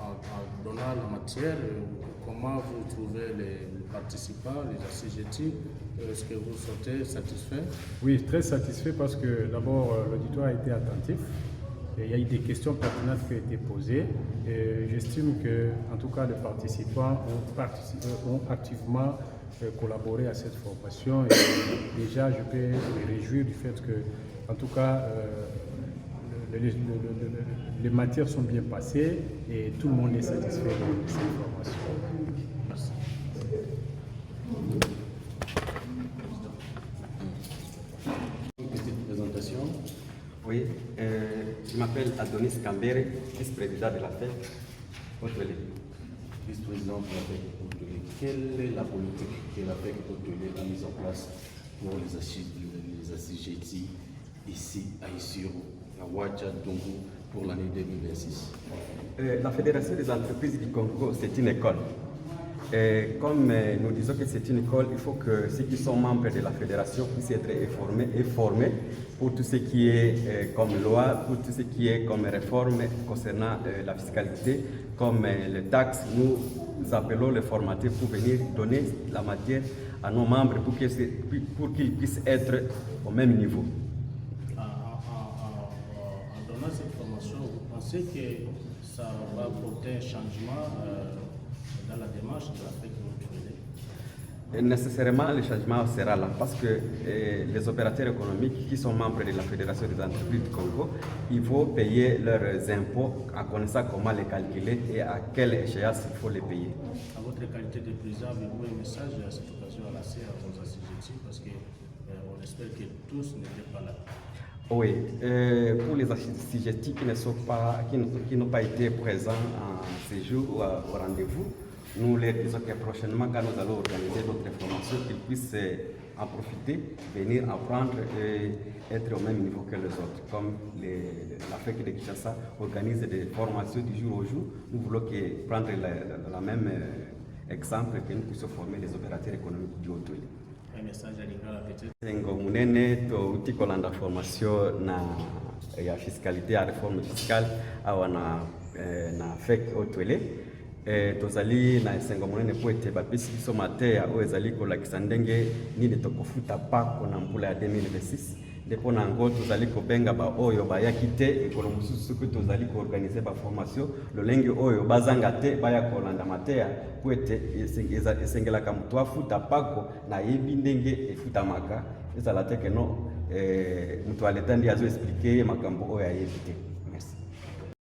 En donnant la matière, comment vous trouvez les participants, les assujettis? Est-ce que vous sortez satisfait? Oui, très satisfait parce que d'abord l'auditoire a été attentif. Et il y a eu des questions pertinentes qui ont été posées. J'estime que, en tout cas, les participants ont activement collaboré à cette formation. Et déjà, je peux me réjouir du fait que, en tout cas, les matières sont bien passées et tout le monde est satisfait de cette formation. Merci. Une petite présentation. Oui, je m'appelle Adonis Kambere, vice-président de la FEC Haute-Velay. Vice-président de la FEC Haute-Velay. Quelle est la politique que la FEC Haute-Velay a mise en place pour les assujettis ici à Isiro, à Ouadja, Dongo, pour l'année 2026? La Fédération des entreprises du Congo, c'est une école. Et comme nous disons que c'est une école, il faut que ceux qui sont membres de la fédération puissent être formés pour tout ce qui est comme loi, pour tout ce qui est comme réforme concernant la fiscalité, comme les taxes. Nous appelons les formateurs pour venir donner la matière à nos membres pour qu'ils puissent être au même niveau. En donnant cette formation, vous pensez que ça va apporter un changement dans la démarche de la FEC Haute-Velay? Nécessairement, le changement sera là parce que les opérateurs économiques qui sont membres de la Fédération des entreprises du Congo, ils vont payer leurs impôts en connaissant comment les calculer et à quelle échéance il faut les payer. À votre qualité de président, avez-vous un message à cette occasion à lancer à vos assujettis parce qu'on espère que tous n'étaient pas là. Oui, pour les assujettis qui n'ont pas été présents en séjour ou au rendez-vous, nous leur disons que prochainement, quand nous allons organiser notre formation, qu'ils puissent en profiter, venir apprendre et être au même niveau que les autres. Comme l'Afrique de Kinshasa organise des formations du jour au jour, nous voulons prendre la même exemple que nous puissions former les opérateurs économiques du Haut-Toué. Un message à l'Ingala peut-être. Sengo munene touti kolanda formation ya fiscalité ya réforme fiscale awa na FEC Haut-Toué. Tozali na esengo monene po ete bapesi biso mateya oyo ezali kolakisa ndenge nini tokofuta pako na mbula ya 2026 ndipo na yango tozali kobenga baoyo bayaki te ekolo mosusu soki tozali koorganize baformation lolenge oyo bazanga te baya kolanda mateya po ete esengelaka moto afuta pako na yebi ndenge efutamaka ezala te keno moto aleta ndi azo explike makambo oyo ayebi te.